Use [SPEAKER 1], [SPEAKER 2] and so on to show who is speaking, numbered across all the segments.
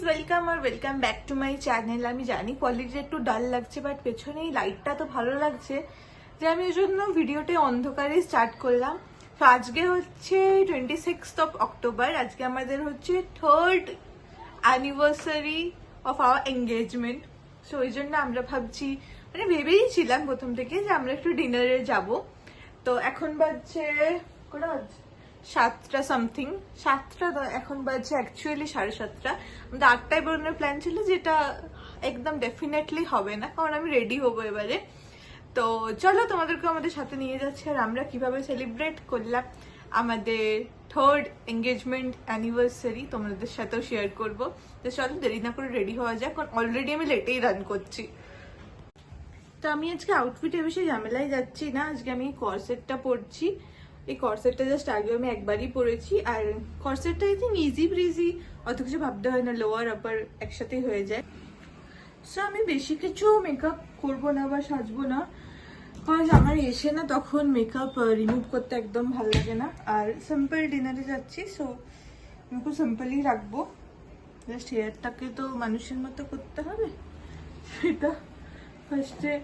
[SPEAKER 1] Welcome আর welcome back to my channel. আমি জানি কোয়ালিটি একটু ডাল লাগছে, বাট পেছনে এই লাইটটা তো ভালো লাগছে যে আমি ওই জন্য ভিডিওটা অন্ধকারে স্টার্ট করলাম। তো আজকে হচ্ছে 26th অক্টোবর। আজকে আমাদের হচ্ছে 3rd anniversary of our engagement. So ওই জন্য আমরা ভাবছি, মানে ভেবেইছিলাম প্রথম থেকে যে আমরা একটু ডিনারে যাব। তো এখন বাজছে কটা বাজছে 7টা সামথিং, 7টা এখন বাজছে অ্যাকচুয়ালি 7:30। আমাদের 8টায় বেরোনোর প্ল্যান ছিল, যেটা একদম ডেফিনেটলি হবে না, কারণ আমি রেডি হবো এবারে। তো চলো তোমাদেরকে আমাদের সাথে নিয়ে যাচ্ছি আর আমরা কিভাবে সেলিব্রেট করলাম আমাদের 3rd এঙ্গেজমেন্ট অ্যানিভার্সারি তোমাদের সাথেও শেয়ার করবো। তো চলো দেরি না করে রেডি হওয়া যাক, কারণ অলরেডি আমি লেটেই রান করছি। তো আমি আজকে আউটফিটে বেশি ঝামেলায় যাচ্ছি না। আজকে আমি কর্সেটটা পরছি। এই কর্সেটটা জাস্ট আগে আমি একবারই পরেছি, আর কর্সেটটা আই থিঙ্ক ইজি ব্রিজি, অত কিছু ভাবতে হয় না, লোয়ার আপার একসাথেই হয়ে যায়। সো আমি বেশি কিছু মেকআপ করবো না বা সাজবো না, কারণ আমার এসে না তখন মেকআপ রিমুভ করতে একদম ভালো লাগে না। আর সিম্পল ডিনারে যাচ্ছি, সো আমি খুব সিম্পলই রাখবো। জাস্ট হেয়ারটাকে তো মানুষের মতো করতে হবে, সেটা ফার্স্টে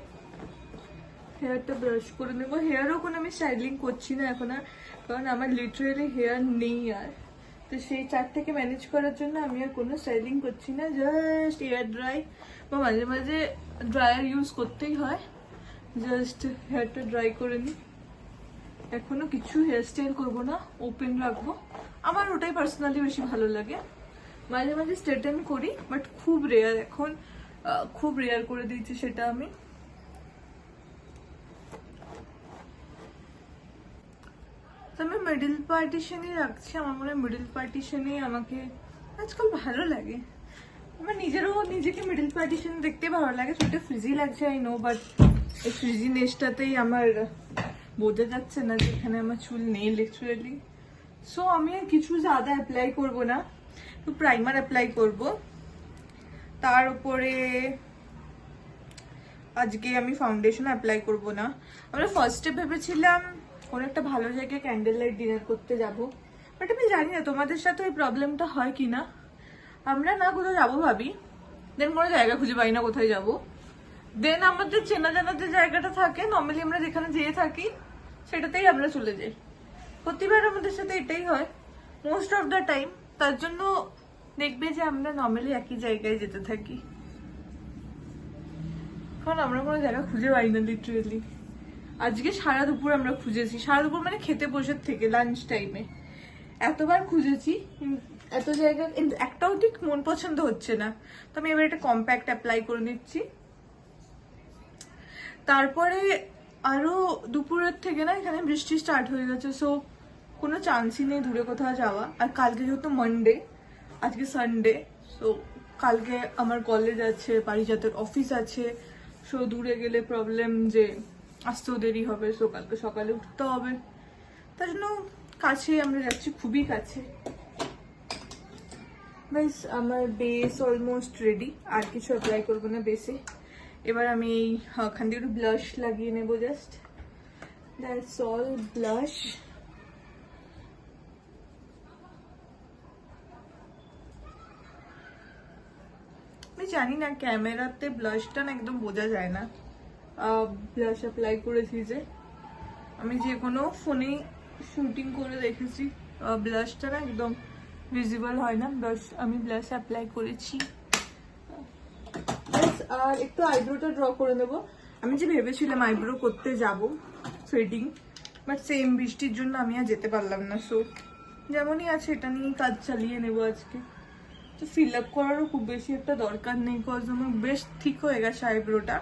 [SPEAKER 1] হেয়ারটা ব্রাশ করে নেবো। হেয়ারও কোনো আমি স্টাইলিং করছি না এখন আর, কারণ আমার লিটারেলি হেয়ার নেই আর। তো সেই চারটাকে ম্যানেজ করার জন্য আমি আর কোনো স্টাইলিং করছি না, জাস্ট হেয়ার ড্রাই বা মাঝে মাঝে ড্রায়ার ইউজ করতেই হয়। জাস্ট হেয়ারটা ড্রাই করে নিই। এখনো কিছু হেয়ার স্টাইল করবো না, ওপেন রাখবো। আমার ওটাই পার্সোনালি বেশি ভালো লাগে। মাঝে মাঝে স্ট্রেটেন করি, বাট খুব রেয়ার এখন, খুব রেয়ার করে দিয়েছি সেটা আমি। আমি মিডল পার্টিশনই রাখছি। আমার মনে হয় মিডল পার্টিশনেই আমাকে আজকাল ভালো লাগে। আমার নিজেকে মিডল পার্টিশন দেখতে ভালো লাগে। সেটা ফ্রিজি লাগছে আই নো, বাট এই ফ্রিজিনেসটাতেই আমার বোঝা যাচ্ছে না যে এখানে আমার চুল নেই লিটারেলি। সো আমি আর কিছু জাদা অ্যাপ্লাই করব না, একটু প্রাইমার অ্যাপ্লাই করব। তার উপরে আজকে আমি ফাউন্ডেশন অ্যাপ্লাই করব না। আমরা ফার্স্টে ভেবেছিলাম কোনো একটা ভালো জায়গায় ক্যান্ডেল লাইট ডিনার করতে যাব, বাট আমি জানি না তোমাদের সাথে ওই প্রবলেমটা হয় কি না। আমরা না কোথাও যাবো ভাবি, দেন কোনো জায়গা খুঁজে পাই না কোথায় যাব। দেন আমাদের চেনা জানা যে জায়গাটা থাকে নর্মালি আমরা যেখানে যেয়ে থাকি সেটাতেই আমরা চলে যাই। প্রতিবার আমাদের সাথে এটাই হয়, মোস্ট অফ দ্য টাইম। তার জন্য দেখবে যে আমরা নর্মালি একই জায়গায় যেতে থাকি, কারণ আমরা কোনো জায়গা খুঁজে পাই না লিটারেলি। আজকে সারা দুপুর আমরা খুঁজেছি, সারা দুপুর মানে খেতে বসে থেকে লাঞ্চ টাইমে এতবার খুঁজেছি, এত জায়গা, একটাও ঠিক মন পছন্দ হচ্ছে না। তো আমি এবার একটা কম্প্যাক্ট অ্যাপ্লাই করে নিচ্ছি। তারপরে আরো দুপুরের থেকে না এখানে বৃষ্টি স্টার্ট হয়ে গেছে, সো কোনো চান্সই নেই দূরে কোথাও যাওয়া। আর কালকে যেহেতু মানডে, আজকে সানডে, সো কালকে আমার কলেজ আছে, পারিজাতের অফিস আছে। সো দূরে গেলে প্রবলেম যে আসতেও দেরি হবে, সো কালকে সকালে উঠতে হবে। তার জন্য কাছে আমরা যাচ্ছি, খুবই কাছে। বেশ আমার বেস অলমোস্ট রেডি, আর কিছু অ্যাপ্লাই করবো না বেসে। এবার আমি এখান থেকে একটু ব্লাশ লাগিয়ে নেবো, জাস্ট দ্যাটস অল। ব্লাশ আমি জানি না, ক্যামেরাতে ব্লাশটা না একদম বোঝা যায় না। ব্লাশ অ্যাপ্লাই করেছি যে, আমি যে কোনো ফোনে শুটিং করে দেখেছি ব্লাশটা না একদম ভিজিবল হয় না। আমি ব্লাশ অ্যাপ্লাই করেছি। আর একটু আইব্রোটা ড্র করে নেবো। আমি যে ভেবেছিলাম আইব্রো করতে যাব থ্রেডিং, বাট সেম বৃষ্টির জন্য আমি আর যেতে পারলাম না। সো যেমনই আছে এটা নিয়েই কাজ চালিয়ে নেবো আজকে। তো ফিল আপ করারও খুব বেশি একটা দরকার নেই, কজ আমার বেশ ঠিক হয়ে গেছে আইব্রোটা।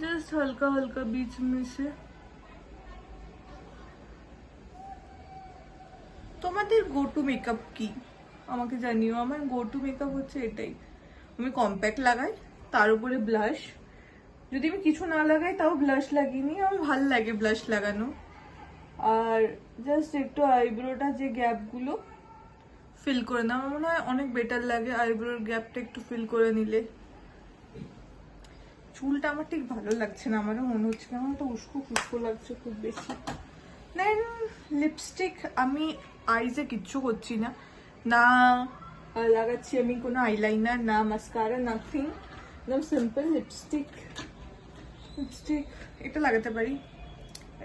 [SPEAKER 1] জাস্ট হালকা হালকা বিচ মিশে। তোমাদের গো টু মেকআপ কি আমাকে জানিও। আমার গো টু মেকআপ হচ্ছে এটাই, আমি কম্প্যাক্ট লাগাই, তার উপরে ব্লাশ। যদি আমি কিছু না লাগাই তাও ব্লাশ লাগিয়ে নিই, আমার ভালো লাগে ব্লাশ লাগানো। আর জাস্ট একটু আইব্রোটা যে গ্যাপগুলো ফিল করে না, আমার মনে হয় অনেক বেটার লাগে আইব্রোর গ্যাপটা একটু ফিল করে নিলে। চুলটা আমার ঠিক ভালো লাগছে না, আমারও মনে হচ্ছে কেমন একটা উস্কো খুস্কো লাগছে খুব বেশি। দেন লিপস্টিক আমি আইজে কিচ্ছু করছি না, না লাগাচ্ছি আমি কোনো আইলাইনার না, মাস্কারা, নাথিং, একদম সিম্পল লিপস্টিক। এটা লাগাতে পারি,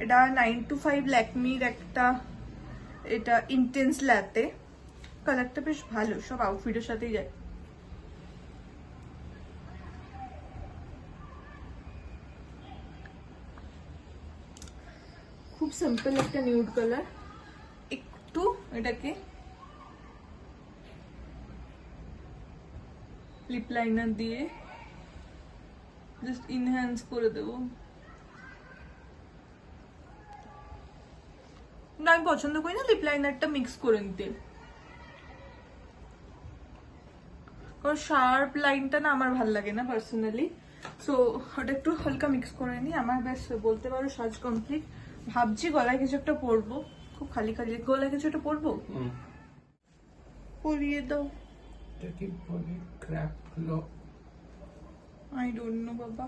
[SPEAKER 1] এটা 925 ল্যাকমির একটা, এটা ইন্টেন্স ল্যাতে, কালারটা বেশ ভালো, সব আউটফিটের সাথেই যায়। খুব সিম্পল একটা নিউড কালার, একটু এটাকে লিপ লাইনার দিয়ে জাস্ট ইনহ্যান্স করে দেবো। না, আমি পছন্দ করি না লিপ লাইনারটা মিক্স করে নিতে, কারণ শার্প লাইনটা না আমার ভাল লাগে না পার্সোনালি। সো ওটা একটু হালকা মিক্স করে নিই। আমার বেশ বলতে পারো সাজ কমপ্লিট। ভাবছি গলায় কিছু একটা পরবো, খুব খালি খালি গলায় কিছু একটা পরবো, পরিয়ে দাও। আই ডোন্ট নো বাবা,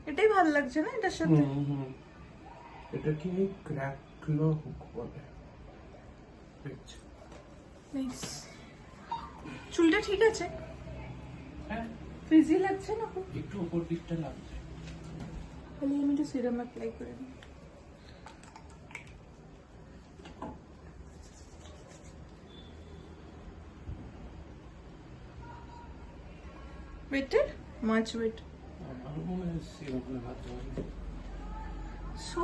[SPEAKER 1] এটাই ভাল লাগছে না এটার সাথে।
[SPEAKER 2] এটা কি ক্র্যাকলো হুক বলে।
[SPEAKER 1] নাইস, চুলটা ঠিক আছে?
[SPEAKER 2] হ্যাঁ,
[SPEAKER 1] ফ্রিজি লাগছে না খুব?
[SPEAKER 2] একটু উপর দিকটা লাগছে।
[SPEAKER 1] খালি আমি একটু সিরাম অ্যাপ্লাই করে নিই। Better, much better.
[SPEAKER 2] আমার মনে হয় সিরাম লাগাতে হবে।
[SPEAKER 1] সো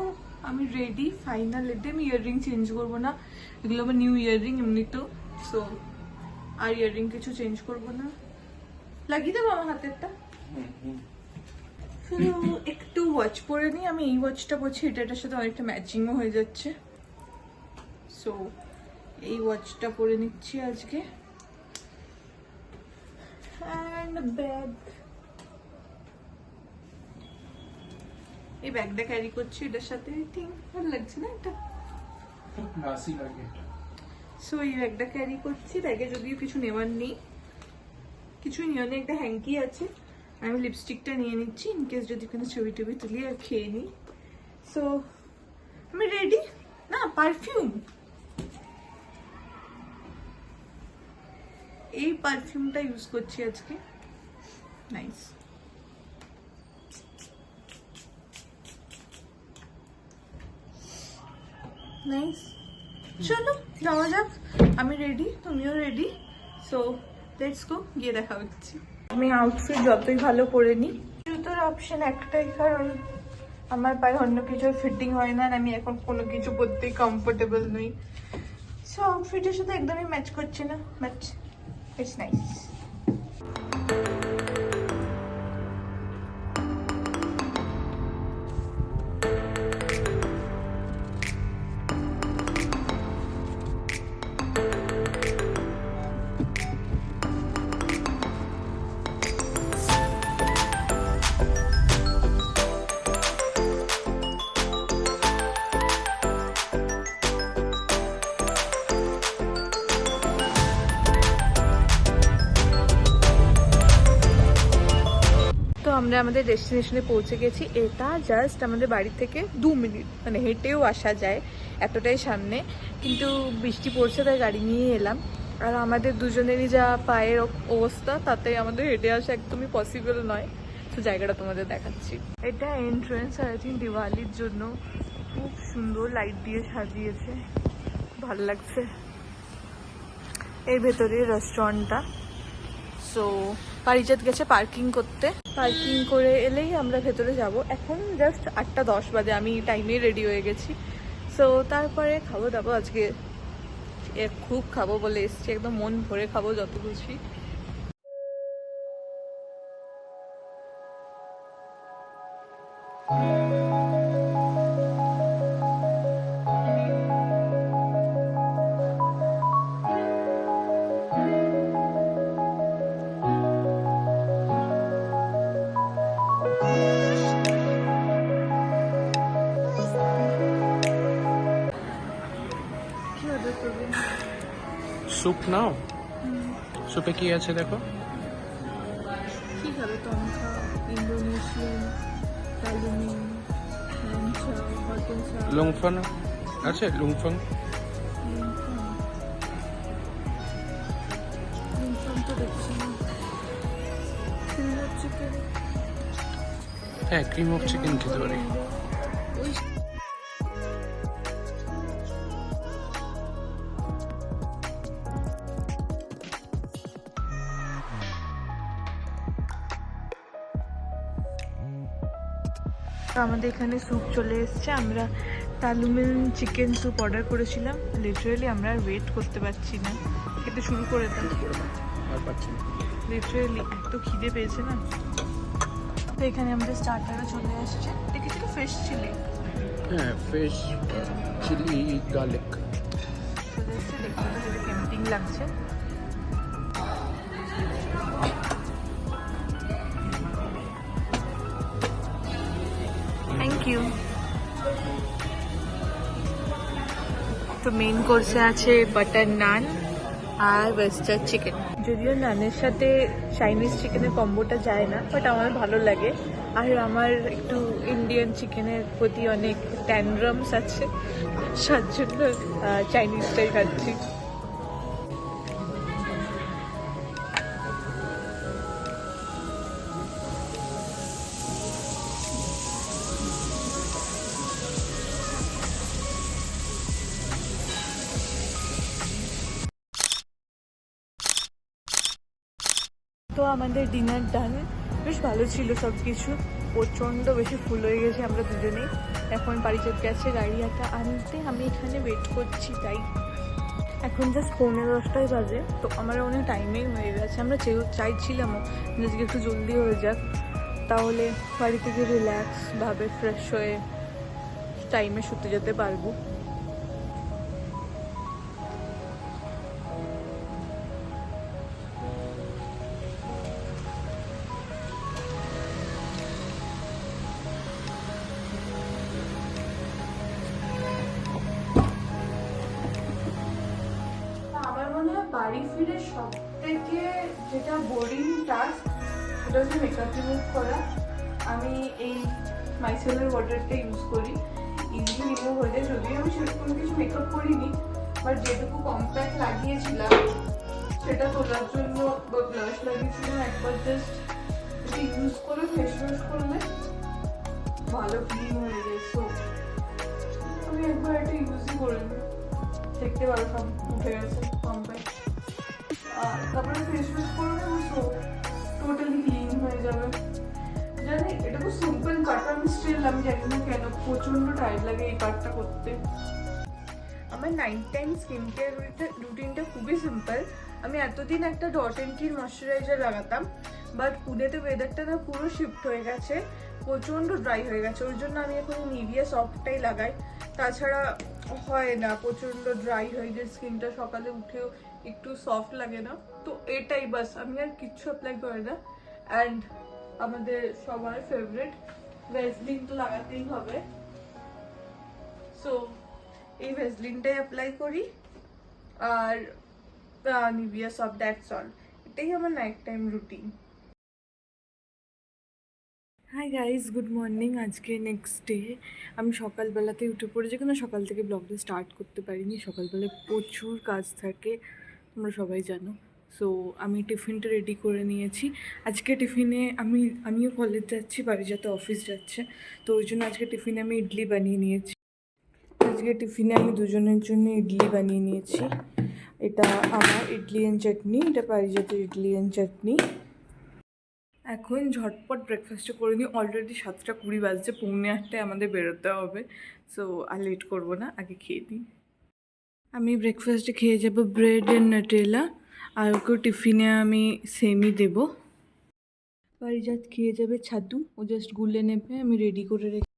[SPEAKER 1] আমি রেডি ফাইনাল। এতে আমি ইয়াররিং চেঞ্জ করবো না, এগুলো আমার নিউ ইয়াররিং এমনিতেও। সো আর ইয়াররিং কিছু চেঞ্জ করবো না, লাগিয়ে দেবো আমার হাতেরটা। একটু ওয়াচ পরে নিই। আমি এই ওয়াচটা পরছি, এটার সাথে অনেকটা ম্যাচিংও হয়ে যাচ্ছে। সো এই ওয়াচটা পরে নিচ্ছি আজকে। অ্যান্ড ব্যাগ, এই ব্যাগটা ক্যারি করছি এটার সাথে। ঠিক ভালো লাগছে না এটা?
[SPEAKER 2] খুব ক্লাসি লাগে এটা।
[SPEAKER 1] সো এই ব্যাগটা ক্যারি করছি। ব্যাগে যদিও কিছু নেওয়ার নেই, কিছুই নিয়ে নেই, একটা হ্যাঙ্কি আছে। আমি লিপস্টিকটা নিয়ে নিচ্ছি ইনকেস যদি কোনো ছবি টবি তুলি আর খেয়ে নিই। সো আমি রেডি। না, পারফিউম, এই পারফিউমটা ইউজ করছি আজকে। নাইস। নাইস, চলো যাওয়া যাক। আমি রেডি, তুমিও রেডি। সো লেটস গো, গিয়ে দেখা হচ্ছে। আমি আউটফিট যতই ভালো পরে নিই, জুতোর অপশন একটাই, কারণ আমার পায়ে অন্য কিছু ফিটিং হয় না, আমি এখন কোনো কিছু পরতেই কমফোর্টেবল নই। সো আউটফিটের সাথে একদমই ম্যাচ করছে না, বাট ইটস নাইস। আমরা আমাদের ডেস্টিনেশনে পৌঁছে গেছি। এটা জাস্ট আমাদের বাড়ি থেকে 2 মিনিট, মানে হেঁটেও আসা যায়, এতটাই সামনে। কিন্তু বৃষ্টি পড়ছে তাই গাড়ি নিয়ে এলাম। আর আমাদের দুজনেরই যা পায়ের অবস্থা, তাতে আমাদের হেঁটে আসা একদমই পসিবল নয়। তো জায়গাটা তোমাদের দেখাচ্ছি। এটা এন্ট্রান্স, আর আই থিঙ্ক দিওয়ালির জন্য খুব সুন্দর লাইট দিয়ে সাজিয়েছে, ভালো লাগছে। এর ভেতরে রেস্টুরেন্টটা। সো পারিজাত গেছে পার্কিং করতে, পার্কিং করে এলেই আমরা ভেতরে যাব। এখন জাস্ট 8:10 বাজে, আমি টাইমে রেডি হয়ে গেছি। সো তারপরে খাবো দাবো, আজকে খুব খাবো বলে এসছি, একদম মন ভরে খাবো যত খুশি।
[SPEAKER 2] স্যুপ নাও, স্যুপে কি আছে দেখো।
[SPEAKER 1] কি খাবে? টংকা, ইন্দোনেশিয়ান, তালিমিন, ল্যাংচা, হটন চা,
[SPEAKER 2] লুংফান আছে, লুংফান।
[SPEAKER 1] তো দেখছি না। চিকেন।
[SPEAKER 2] হ্যাঁ, ক্রিম অফ চিকেন খেতে পারি।
[SPEAKER 1] ওই আমাদের এখানে স্যুপ চলে এসেছে। আমরা তালুমিল চিকেন স্যুপ অর্ডার করেছিলাম। লিটারেলি আমরা আর ওয়েট করতে পারছি না, খেতে শুরু করে দাও।
[SPEAKER 2] আর পাচ্ছি না।
[SPEAKER 1] লিটারেলি এত খিদে পেয়েছে না। তো এখানে আমাদের স্টার্টারও চলে আসছে। দেখেছিল ফিশ চিলি
[SPEAKER 2] হ্যাঁ, ফিশ চিলি গার্লিক।
[SPEAKER 1] চলে এসছে। দেখতে তো হেবি টেম্পটিং লাগছে। Thank you. তো মেইন কোর্সে আছে বাটার নান আর ওয়েস্টার্ন চিকেন। যদিও নানের সাথে চাইনিজ চিকেনের কম্বোটা যায় না, বাট আমার ভালো লাগে। আর আমার একটু ইন্ডিয়ান চিকেনের প্রতি অনেক ট্যান্ড্রামস আছে, তার জন্য চাইনিজটাই খাচ্ছি। তো আমাদের ডিনার ডান। বেশ ভালো ছিল সব কিছু। প্রচণ্ড বেশি ফুল হয়ে গেছে আমরা দুজনেই। এখন পারিজাত গেছে গাড়ি একটা আনতে, আমি এখানে ওয়েট করছি। তাই এখন জাস্ট 9:45 বাজে। তো আমার অনেক টাইমেই হয়ে গেছে। আমরা চাইছিলামও যে আজকে একটু জলদি হয়ে যাক, তাহলে বাড়ি থেকে রিল্যাক্সভাবে ফ্রেশ হয়ে টাইমে শুতে যেতে পারবো। আমার মনে হয় বাড়ি ফিরে সব থেকে যেটা বোরিং টাস্ক সেটা হচ্ছে মেকআপ রিমুভ করা। আমি এই মাইসেলের ওয়াটারটা ইউজ করি, ইজিলি রিমুভ হয়ে যায়। যদিও আমি সেরকম কিছু মেকআপ করিনি, বাট যেটুকু কম্প্যাক্ট লাগিয়েছিলাম সেটা তোলার জন্য ব্লাশ লাগিয়েছিলাম। একবার জাস্ট এটা ইউজ করে ফেস ওয়াশ করলে ভালো ক্লিন হয়ে যায়। সো আমি একবার এটা ইউজই করিনি। দেখতে পারো সব উঠে গেছে কম্প্যাক্ট। তারপরে ফেস ওয়াশ করে নেবো, সো টোটালি ক্লিন হয়ে যাবে। জানি এটা খুব সিম্পল কাট, আমি জানি না কেন প্রচন্ড টাইম লাগে এই কাটটা করতে। আমার 9 টাইম স্কিন কেয়ার রুটিনটা খুবই সিম্পল। আমি এতদিন একটা ডট এন্ড কির ময়শ্চারাইজার লাগাতাম, বাট পুনেতে ওয়েদারটা না পুরো শিফট হয়ে গেছে, প্রচণ্ড ড্রাই হয়ে গেছে। ওই জন্য আমি এখন নিভিয়া সফটটাই লাগাই। তাছাড়া হয় না, প্রচণ্ড ড্রাই হয়ে যায় স্কিনটা, সকালে উঠেও একটু সফট লাগে না। তো এটাই বাস, আমি আর কিচ্ছু অ্যাপ্লাই করি না। অ্যান্ড আমাদের সবার ফেভারিট ভ্যাসলিন তো লাগাতেই হবে। সো এই ভ্যাসলিনটাই অ্যাপ্লাই করি আর নিভিয়া সফট, দ্যাটস অল। এটাই আমার night time routine. Hi guys, good morning. আজকে নেক্সট ডে। আমি সকালবেলাতে উঠে পড়েছি, কিন্তু সকাল থেকে ব্লগটা স্টার্ট করতে পারিনি। সকালবেলায় প্রচুর কাজ থাকে, তোমরা সবাই জানো। সো আমি টিফিনটা রেডি করে নিয়েছি। আজকে টিফিনে আমিও কলেজ যাচ্ছি, পারিজাত অফিস যাচ্ছে। তো ওই জন্য আজকে টিফিনে আমি ইডলি বানিয়ে নিয়েছি। আজকে টিফিনে আমি দুজনের জন্য ইডলি বানিয়ে নিয়েছি। এটা আমার ইডলি অ্যান্ড চাটনি, এটা পারিজাতের ইডলি অ্যান্ড চাটনি। এখন ঝটপট ব্রেকফাস্টটা করে নিই। অলরেডি 7:20 বাজছে, 7:45 আমাদের বেরোতে হবে। সো আর লেট করবো না, আগে খেয়ে নিই। আমি ব্রেকফাস্টে খেয়ে যাব ব্রেড অ্যান্ড নাটেলা, আর ওকে টিফিনে আমি সেমই দেবো। পারিজাত খেয়ে যাবে ছাতু, ও জাস্ট গুলে নেবে, আমি রেডি করে রেখে।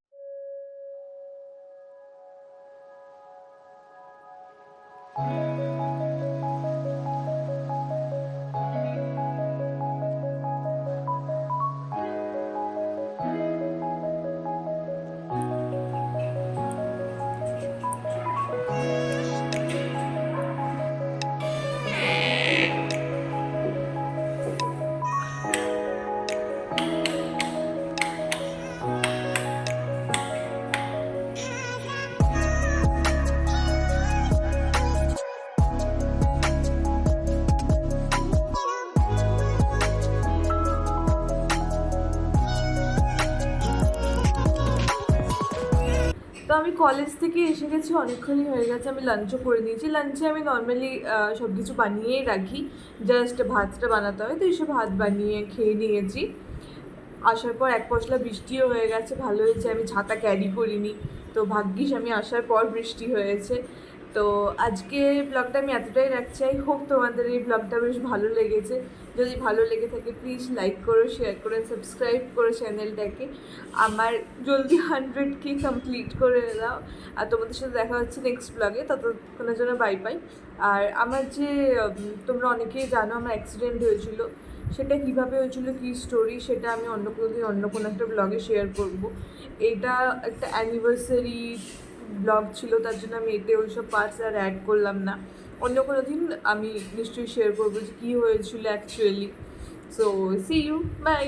[SPEAKER 1] কলেজ থেকে এসে গেছি, অনেকক্ষণই হয়ে গেছে। আমি লাঞ্চও করে নিয়েছি। লাঞ্চে আমি নর্মালি সব কিছু বানিয়েই রাখি, জাস্ট ভাতটা বানাতে হয়, তো এসে ভাত বানিয়ে খেয়ে নিয়েছি। আসার পর এক পশলা বৃষ্টিও হয়ে গেছে, ভালো হয়েছে আমি ছাতা ক্যারি করিনি, তো ভাগ্যিস আমি আসার পর বৃষ্টি হয়েছে। তো আজকে ব্লগটা আমি এতটাই রাখছি। আই হোপ তোমাদের এই ব্লগটা বেশ ভালো লেগেছে। যদি ভালো লেগে থাকে প্লিজ লাইক করো, শেয়ার করো, সাবস্ক্রাইব করো চ্যানেলটাকে। আমার জলদি 100K কমপ্লিট করে দাও। আর তোমাদের সাথে দেখা হচ্ছে নেক্সট ব্লগে, ততক্ষণের জন্য বাই বাই। আর আমার যে তোমরা অনেকেই জানো আমার অ্যাক্সিডেন্ট হয়েছিল, সেটা কীভাবে হয়েছিল, কী স্টোরি, সেটা আমি অন্য কোনো দিন অন্য কোনো একটা ব্লগে শেয়ার করব। এটা একটা অ্যানিভার্সারি ব্লগ ছিল, তার জন্য আমি এতে ওইসব পার্টস আর অ্যাড করলাম না। অন্য কোনো দিন আমি নিশ্চয়ই শেয়ার করবো যে কী হয়েছিল actually. So see you, by.